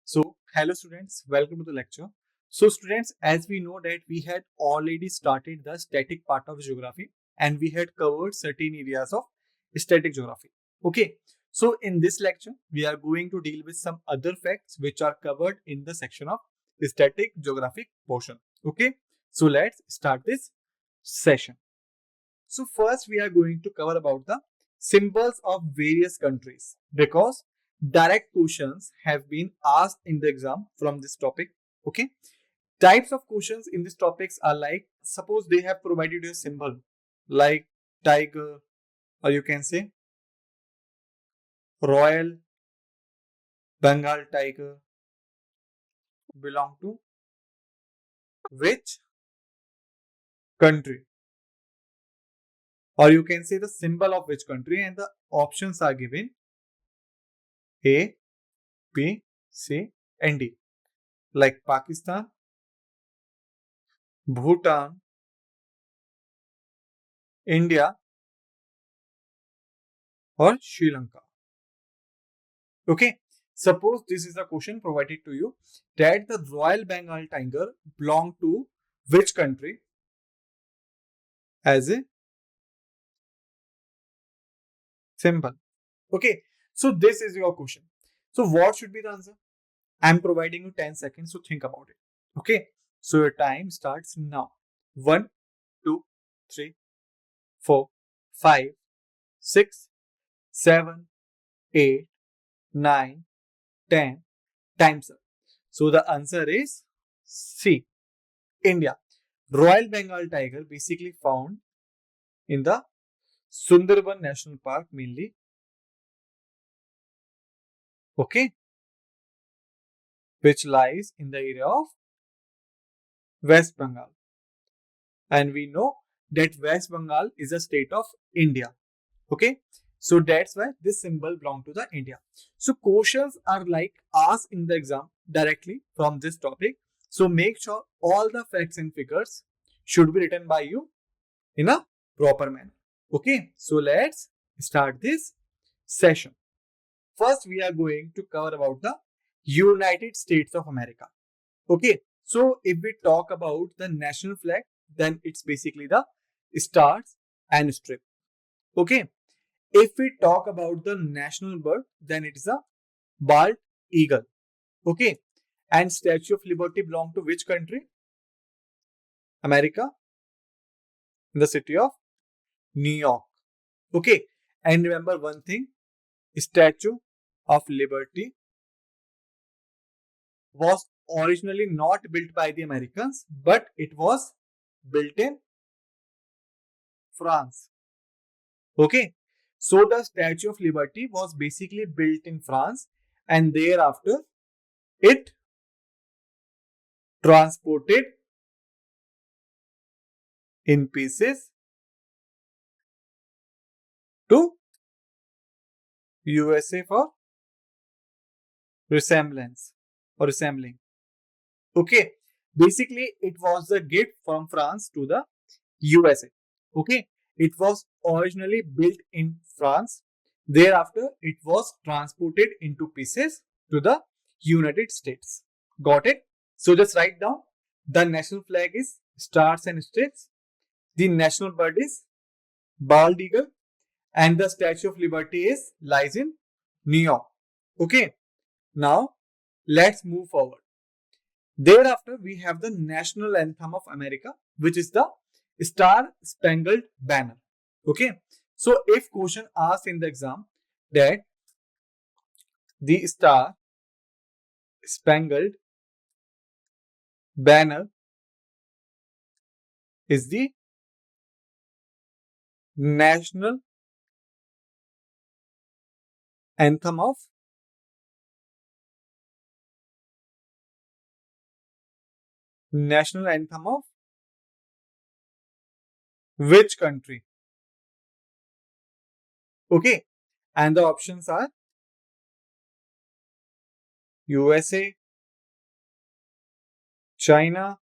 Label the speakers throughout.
Speaker 1: So, hello students, welcome to the lecture. So students, as we know that we had already started the static part of geography and we had covered certain areas of static geography. Okay, so in this lecture, we are going to deal with some other facts which are covered in the section of static geographic portion. Okay, so let's start this session. So first we are going to cover about the symbols of various countries because direct questions have been asked in the exam from this topic. Okay. Types of questions in these topics are like, suppose they have provided you a symbol like tiger, or you can say Royal Bengal tiger belong to which country, or you can say the symbol of which country, and the options are given A, B, C and D, like Pakistan, Bhutan, India or Sri Lanka. Okay, suppose this is a question provided to you that the Royal Bengal tiger belong to which country as a symbol. Okay, so this is your question. So what should be the answer? I am providing you 10 seconds to think about it. Okay, so your time starts now. 1, 2, 3, 4, 5, 6, 7, 8, 9, 10. Time's up. So the answer is C, India. Royal Bengal tiger basically found in the Sundarban National Park mainly. Okay, which lies in the area of West Bengal. And we know that West Bengal is a state of India. Okay, so that's why this symbol belong to the India. So questions are like asked in the exam directly from this topic. So make sure all the facts and figures should be written by you in a proper manner. Okay, so let's start this session. First, we are going to cover about the United States of America. Okay, so if we talk about the national flag, then it's basically the stars and strip. Okay, if we talk about the national bird, then it is a bald eagle. Okay, and Statue of Liberty belong to which country? America, in the city of New York. Okay, and remember one thing, Statue of Liberty was originally not built by the Americans, but it was built in France. Okay, so the Statue of Liberty was basically built in France, and thereafter it transported in pieces to USA for resemblance or resembling. Okay, basically it was a gift from France to the USA. Okay, it was originally built in France. Thereafter, it was transported into pieces to the United States. Got it? So just write down. The national flag is stars and stripes. The national bird is bald eagle, and the Statue of Liberty is lies in New York. Okay. Now let's move forward. Thereafter, we have the national anthem of America, which is the Star Spangled Banner. Okay. So if question asked in the exam that the Star Spangled Banner is the national anthem of which country? Okay. And the options are USA, China,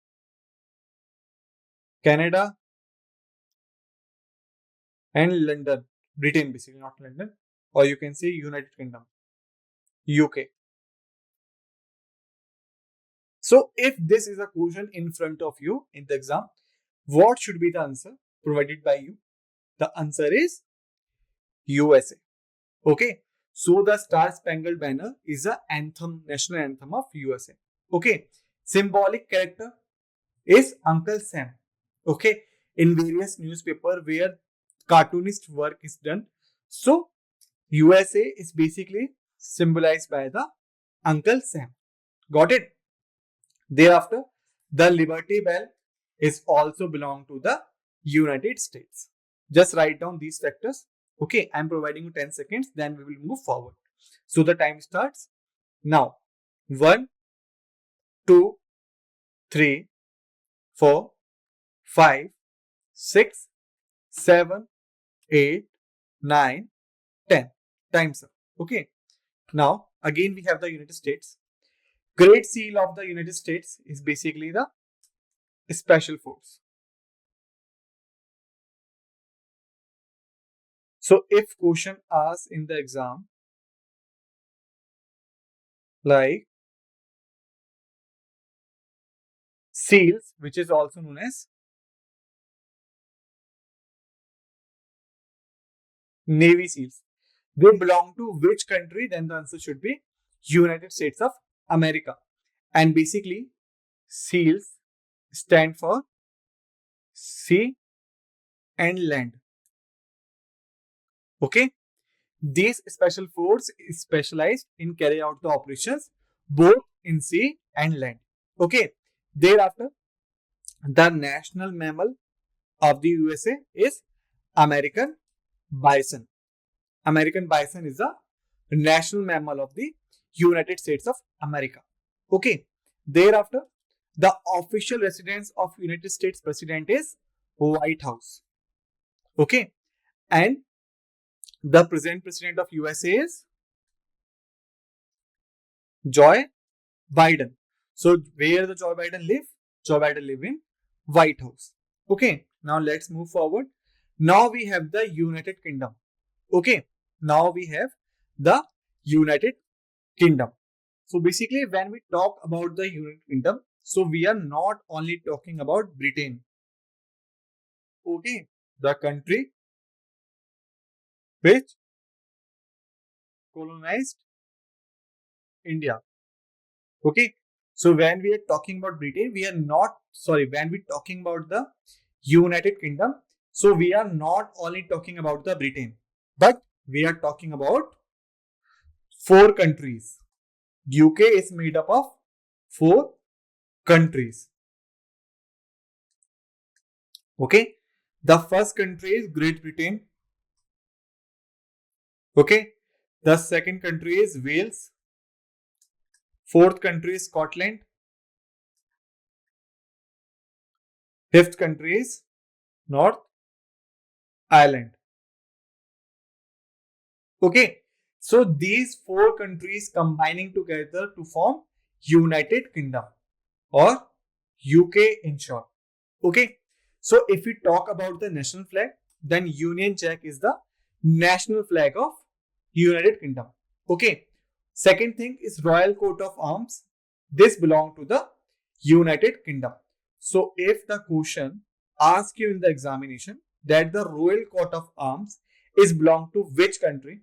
Speaker 1: Canada, and London. Britain, basically, not London. Or you can say United Kingdom, UK. So if this is a question in front of you in the exam, what should be the answer provided by you? The answer is USA. Okay. So the Star Spangled Banner is the anthem, national anthem of USA. Okay. Symbolic character is Uncle Sam. Okay. In various newspaper where cartoonist work is done. So USA is basically symbolized by the Uncle Sam. Got it? Thereafter, the Liberty Bell is also belong to the United States. Just write down these factors. Okay, I'm providing you 10 seconds, then we will move forward. So the time starts now. 1, 2, 3, 4, 5, 6, 7, 8, 9, 10. Time's up. Okay. Now, again, we have the United States. Great Seal of the United States is basically the special force. So if question asks in the exam like SEALs, which is also known as Navy SEALs, they belong to which country? Then the answer should be United States of America. And basically SEALs stand for sea and land. Okay. These special force is specialized in carry out the operations both in sea and land. Okay. Thereafter, the national mammal of the USA is American bison. American bison is the national mammal of the United States of America. Okay. Thereafter, the official residence of United States President is White House. Okay. And the present president of USA is Joe Biden. So where the Joe Biden live? Joe Biden live in White House. Okay. Now let's move forward. Now we have the United Kingdom. Okay. Now we have the United Kingdom. So basically when we talk about the United Kingdom, so we are not only talking about Britain. Okay. The country which colonized India. Okay. So when we are talking about Britain, we are not, when we are talking about the United Kingdom, so we are not only talking about the Britain, but we are talking about 4 countries. UK is made up of 4 countries. Okay. The first country is Great Britain. Okay. The second country is Wales. Fourth country is Scotland. Fifth country is North Ireland. Okay. So these 4 countries combining together to form United Kingdom or UK in short. Okay. So if we talk about the national flag, then Union Jack is the national flag of United Kingdom. Okay. Second thing is Royal Coat of Arms. This belongs to the United Kingdom. So if the question asks you in the examination that the Royal Coat of Arms is belong to which country,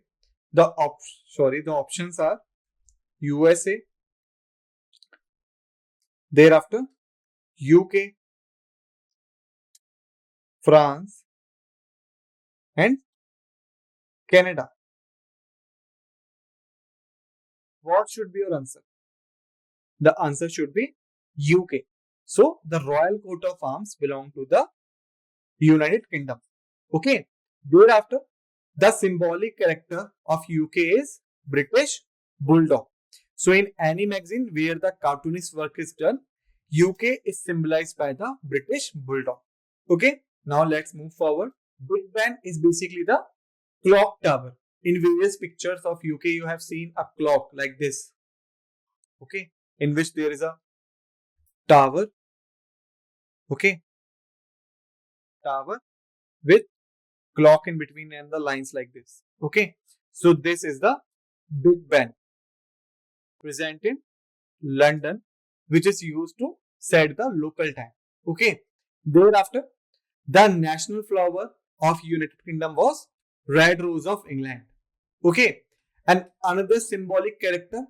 Speaker 1: the options are USA, thereafter UK, France, and Canada. What should be your answer? The answer should be UK. So the Royal Coat of Arms belong to the United Kingdom. Okay. Thereafter, the symbolic character of UK is British Bulldog. So in any magazine where the cartoonist work is done, UK is symbolized by the British Bulldog. Okay. Now let's move forward. Big Ben is basically the clock tower. In various pictures of UK, you have seen a clock like this. Okay. In which there is a tower. Okay. Tower with clock in between and the lines like this. Okay. So this is the Big Ben present in London, which is used to set the local time. Okay. Thereafter, the national flower of United Kingdom was red rose of England. Okay. And another symbolic character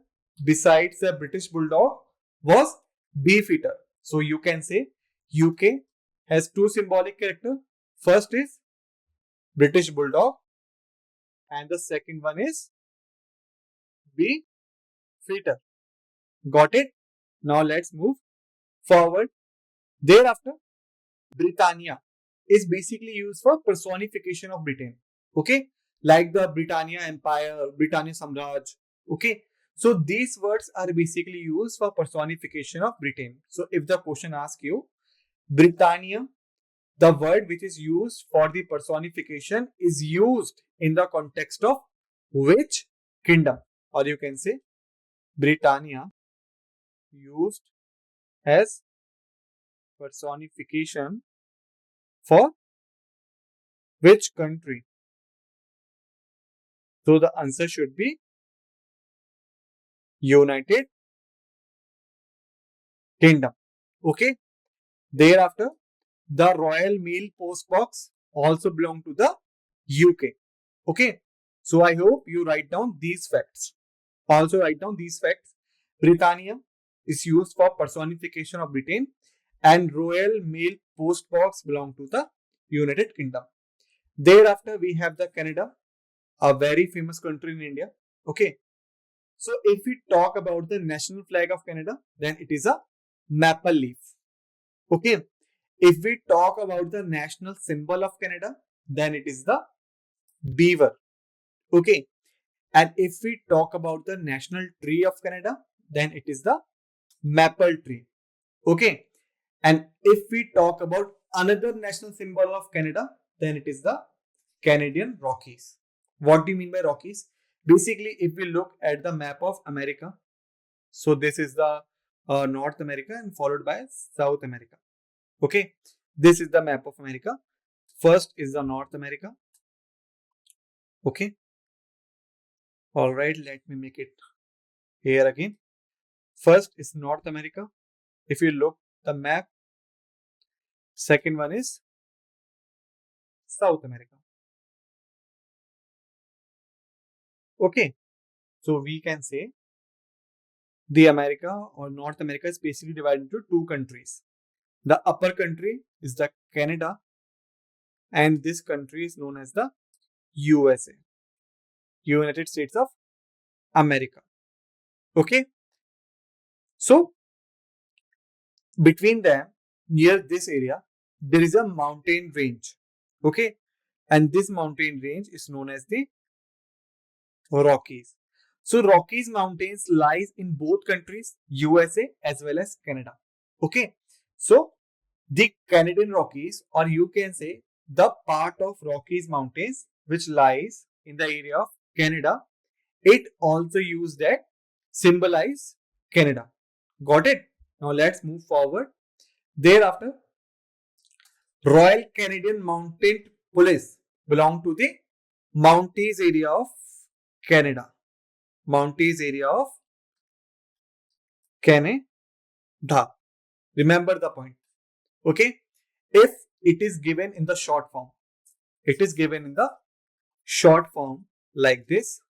Speaker 1: besides the British bulldog was beefeater. So you can say UK has two symbolic characters. First is British bulldog and the second one is beefeater. Got it? Now let's move forward. Thereafter, Britannia is basically used for personification of Britain. Okay, like the Britannia Empire, Britannia Samraj. Okay, so these words are basically used for personification of Britain. So if the question asks you, Britannia, the word which is used for the personification is used in the context of which kingdom? Or you can say Britannia used as personification for which country? So the answer should be United Kingdom. Okay. Thereafter, the Royal Mail Post Box also belong to the UK. Okay. So I hope you write down these facts. Also write down these facts. Britannia is used for personification of Britain and Royal Mail Post Box belong to the United Kingdom. Thereafter, we have the Canada, a very famous country in India. Okay. So if we talk about the national flag of Canada, then it is a maple leaf. Okay. If we talk about the national symbol of Canada, then it is the beaver. Okay. And if we talk about the national tree of Canada, then it is the maple tree. Okay. And if we talk about another national symbol of Canada, then it is the Canadian Rockies. What do you mean by Rockies? Basically, if we look at the map of America, so this is the North America and followed by South America. Okay, this is the map of America. First is the North America. Okay, all right, let me make it here again. First is North America. If you look the map, second one is South America. Okay, so we can say the America or North America is basically divided into two countries. The upper country is the Canada and this country is known as the USA, United States of America. Okay. So between them, near this area, there is a mountain range. Okay. And this mountain range is known as the Rockies. So Rockies Mountains lies in both countries, USA as well as Canada. Okay. So the Canadian Rockies, or you can say the part of Rockies Mountains which lies in the area of Canada, it also used that symbolize Canada. Got it? Now let's move forward. Thereafter, Royal Canadian Mounted Police belong to the Mounties area of Canada. Mounties area of Canada. Remember the point. Okay. If it is given in the short form, it is given in the short form like this.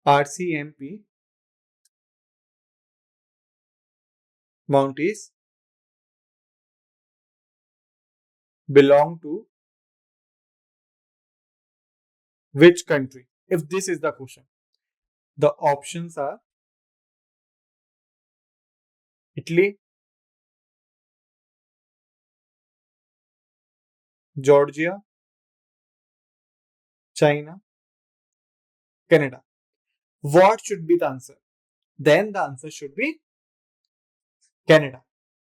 Speaker 1: RCMP Mounties belong to which country? If this is the question, the options are Italy, Georgia, China, Canada. What should be the answer? Then the answer should be Canada.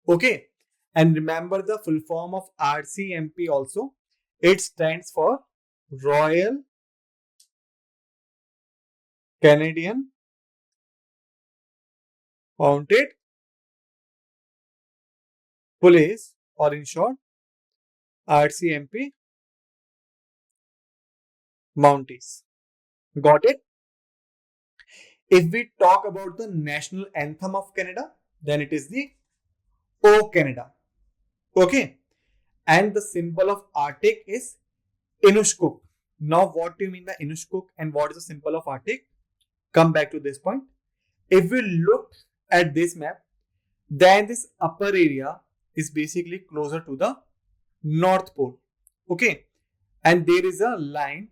Speaker 1: Okay. And remember the full form of RCMP also. It stands for Royal Canadian Mounted Police, or in short, RCMP Mounties. Got it? If we talk about the national anthem of Canada, then it is the O Canada. Okay. And the symbol of Arctic is Inushkuk. Now, what do you mean by Inushkuk and what is the symbol of Arctic? Come back to this point. If we look at this map, then this upper area is basically closer to the North Pole. Okay. And there is a line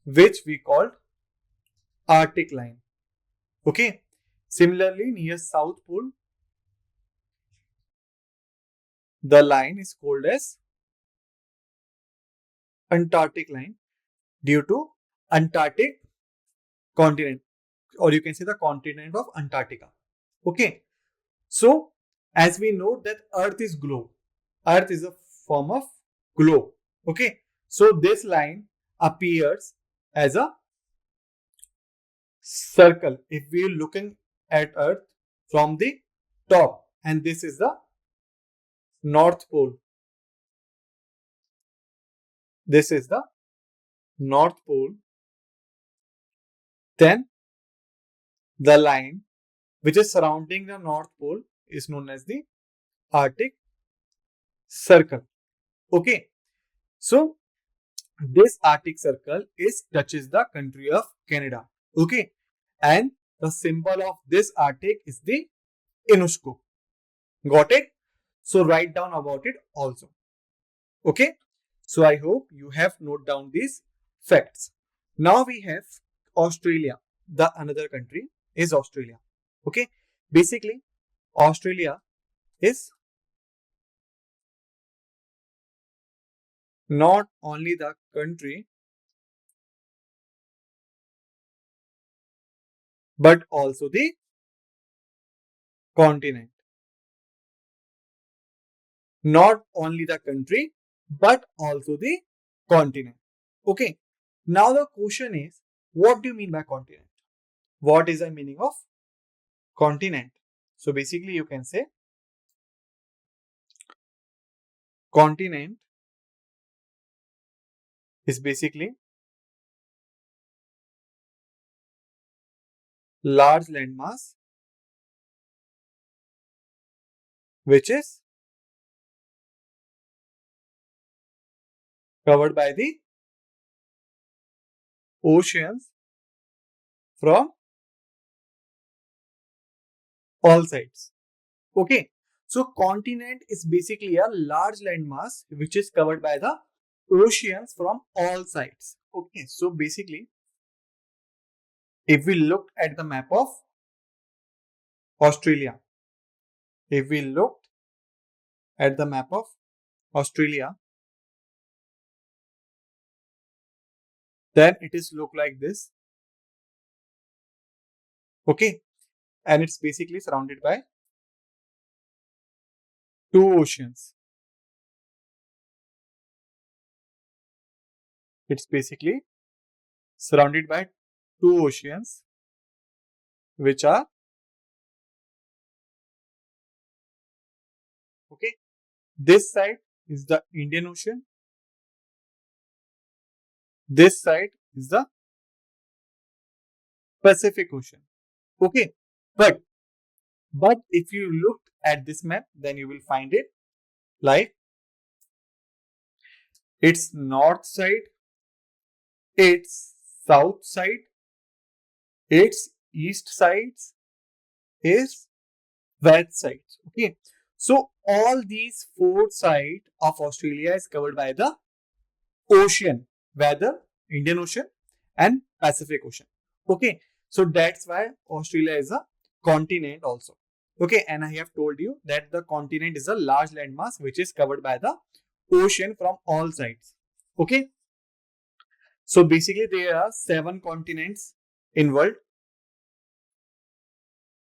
Speaker 1: which we called Arctic line. Okay. Similarly, near South Pole, the line is called as Antarctic line due to Antarctic continent, or you can say the continent of Antarctica. Okay. So, as we know that Earth is globe. Earth is a form of globe. Okay. So, this line appears as a circle if we are looking at Earth from the top, and this is the North Pole. This is the North Pole. Then the line which is surrounding the North Pole is known as the Arctic Circle. Okay. So this Arctic Circle touches the country of Canada. Okay. And the symbol of this Arctic is the Inushkuk. Got it? So write down about it also. Okay. So I hope you have noted down these facts. Now we have Australia. The another country is Australia. Okay. Basically, Australia is not only the country but also the continent. Not only the country but also the continent. Okay. Now the question is, what do you mean by continent? What is the meaning of continent? So basically you can say continent is basically large landmass which is covered by the oceans from all sides. Okay. So continent is basically a large landmass which is covered by the oceans from all sides. Okay. So basically, if we look at the map of Australia, if we looked at the map of Australia, then it is look like this. Okay. And it's basically surrounded by two oceans. It's basically surrounded by two oceans which are okay. This side is the Indian Ocean. This side is the Pacific Ocean. Okay. But if you look at this map, then you will find it like its north side, its south side, its east sides, its west sides. Okay. So all these four sides of Australia is covered by the ocean, whether Indian Ocean and Pacific Ocean. Okay. So that's why Australia is a continent also. Okay. And I have told you that the continent is a large landmass which is covered by the ocean from all sides. Okay. So basically there are 7 continents in world.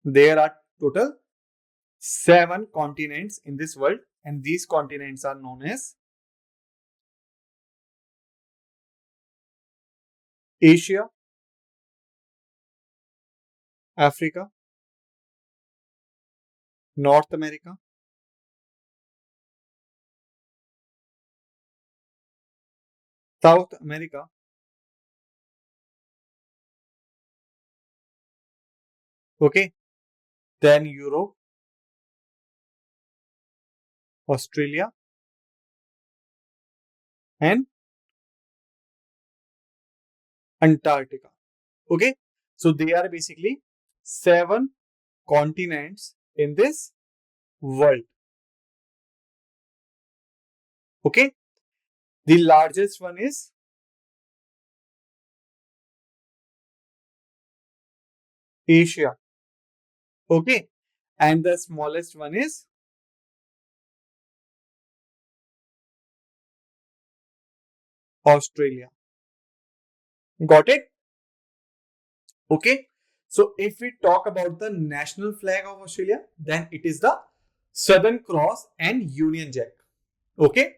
Speaker 1: There are total 7 continents in this world, and these continents are known as Asia, Africa, North America, South America, Okay. Then Europe, Australia, and Antarctica. Okay. So they are basically 7 continents in this world. Okay. The largest one is Asia. Okay. And the smallest one is Australia. Got it? Okay. So if we talk about the national flag of Australia, then it is the Southern Cross and Union Jack. Okay.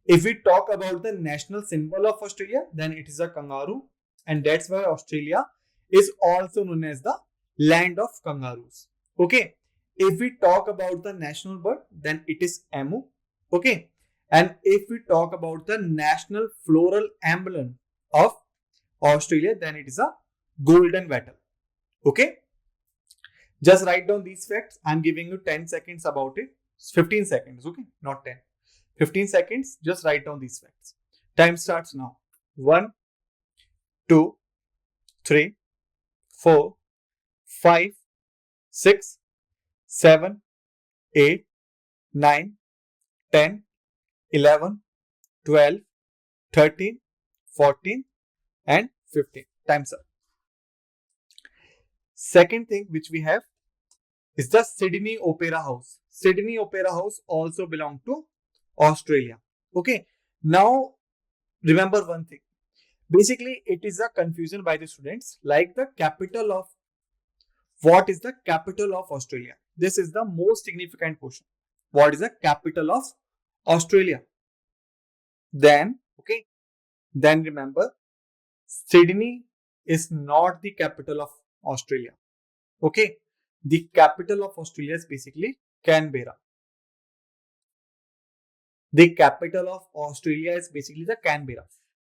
Speaker 1: If we talk about the national symbol of Australia, then it is a kangaroo. And that's why Australia is also known as the land of kangaroos. Okay. If we talk about the national bird, then it is emu. Okay. And if we talk about the national floral emblem of Australia, then it is a golden wattle. Okay. Just write down these facts. I'm giving you 10 seconds about it. 15 seconds. Okay. Not 10. 15 seconds. Just write down these facts. Time starts now. 1, 2, 3, 4, 5, 6, 7, 8, 9, 10, 11, 12, 13, 14, and 15. Time's up. Second thing which we have is the Sydney Opera House. Sydney Opera House also belong to Australia. Okay. Now, remember one thing. Basically, it is a confusion by the students, like the capital of, what is the capital of Australia? This is the most significant question. What is the capital of Australia? Then, okay, then remember, Sydney is not the capital of Australia. Okay, the capital of Australia is basically Canberra. The capital of Australia is basically the Canberra.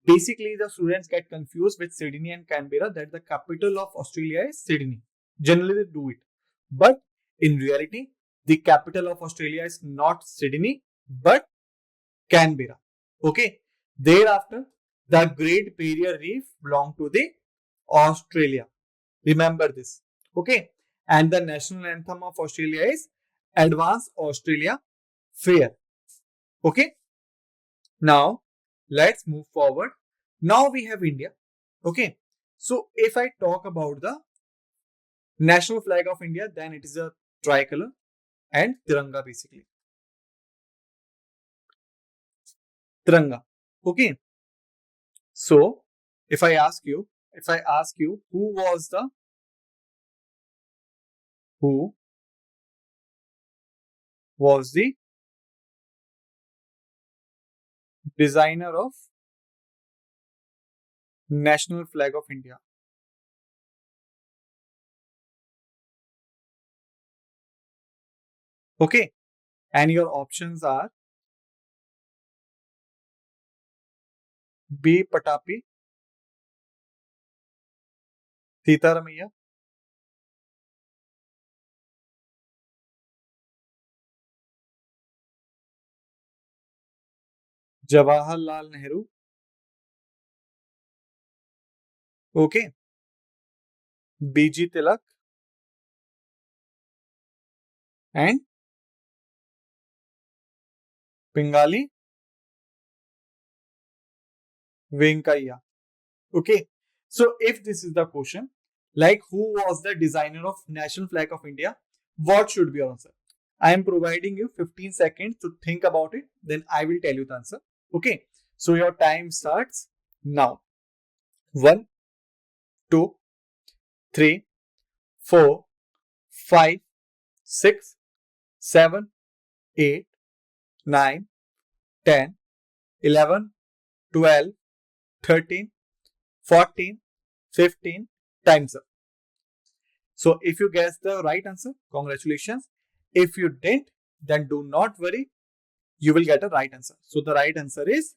Speaker 1: Basically, the students get confused with Sydney and Canberra, that the capital of Australia is Sydney. Generally, they do it. But in reality, the capital of Australia is not Sydney, but Canberra. Okay. Thereafter, the Great Barrier Reef belong to the Australia. Remember this. Okay. And the national anthem of Australia is Advance Australia Fair. Okay. Now, let's move forward. Now we have India. Okay. So, if I talk about the national flag of India, then it is a tricolor and Tiranga basically. Tiranga. Okay. So, if I ask you who was the designer of national flag of India? Okay. And your options are B. Patapi, Sitaramaiya, Jawaharlal Nehru. Okay. B.G. Tilak and Pingali Venkaiah. Okay. So if this is the question, like who was the designer of national flag of India, what should be your answer? I am providing you 15 seconds to think about it. Then I will tell you the answer. Okay. So your time starts now. 1, 2, 3, 4, 5, 6, 7, 8, 9, 10, 11, 12, 13, 14, 15. Time's up. So if you guess the right answer, congratulations. If you didn't, then do not worry. You will get a right answer. So the right answer is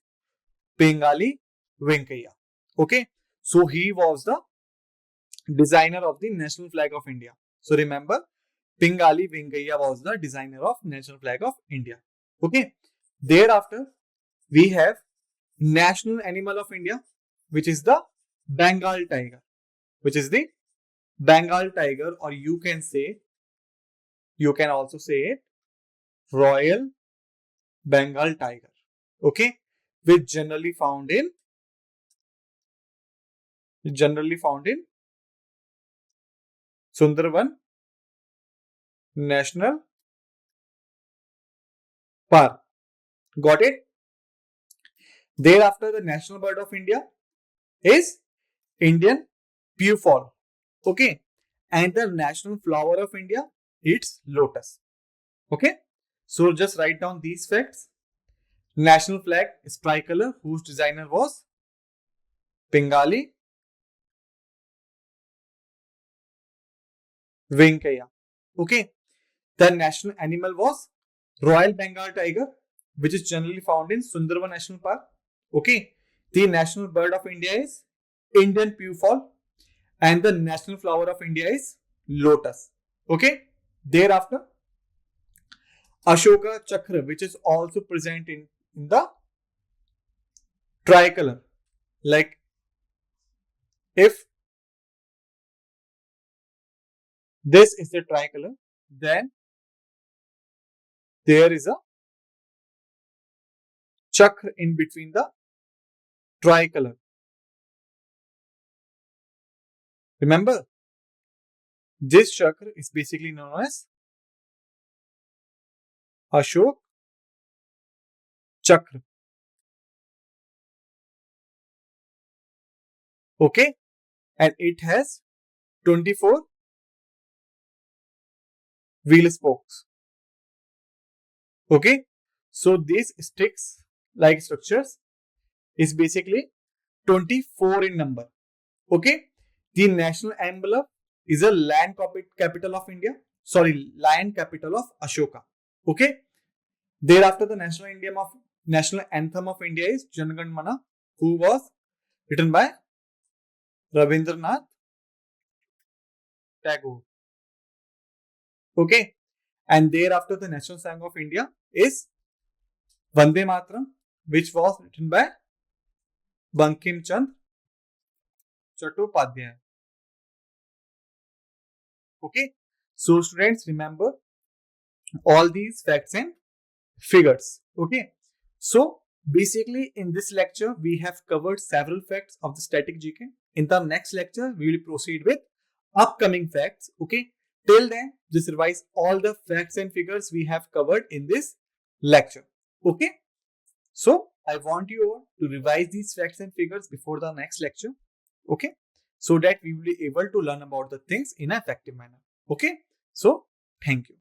Speaker 1: Pingali Venkaiah. Okay. So he was the designer of the national flag of India. So remember, Pingali Venkaiah was the designer of national flag of India. Okay. Thereafter, we have national animal of India, which is the Bengal tiger, which is the Bengal tiger, or you can also say it, Royal Bengal tiger. Okay, which generally found in Sundarban National Park. Got it? Thereafter, the national bird of India is Indian pewfall. Okay, and the national flower of India, it's lotus. Okay, so just write down these facts. National flag is tricolor, whose designer was Pingali Venkaiah. Okay, the national animal was Royal Bengal tiger, which is generally found in Sundarban National Park. Okay, the national bird of India is Indian pewfall, and the national flower of India is lotus. Okay, thereafter, Ashoka Chakra, which is also present in the tricolor. Like if this is the tricolor, then there is a chakra in between the tricolor. Remember, this chakra is basically known as Ashok Chakra. Okay, and it has 24 wheel spokes. Okay, so these sticks like structures is basically 24 in number. Okay, the national emblem is a land capital of India. Sorry, land capital of Ashoka. Okay, thereafter the national anthem of India is Jan Gan Mana, who was written by Rabindranath Tagore. Okay, and thereafter the national song of India is Vande Mataram, which was written by Bankim Chand Chattopadhyay. Okay, so students, remember all these facts and figures. Okay, so basically in this lecture we have covered several facts of the static GK. In the next lecture we will proceed with upcoming facts. Okay, till then just revise all the facts and figures we have covered in this lecture. Okay, so I want you all to revise these facts and figures before the next lecture. Okay, so that we will be able to learn about the things in an effective manner. Okay, so thank you.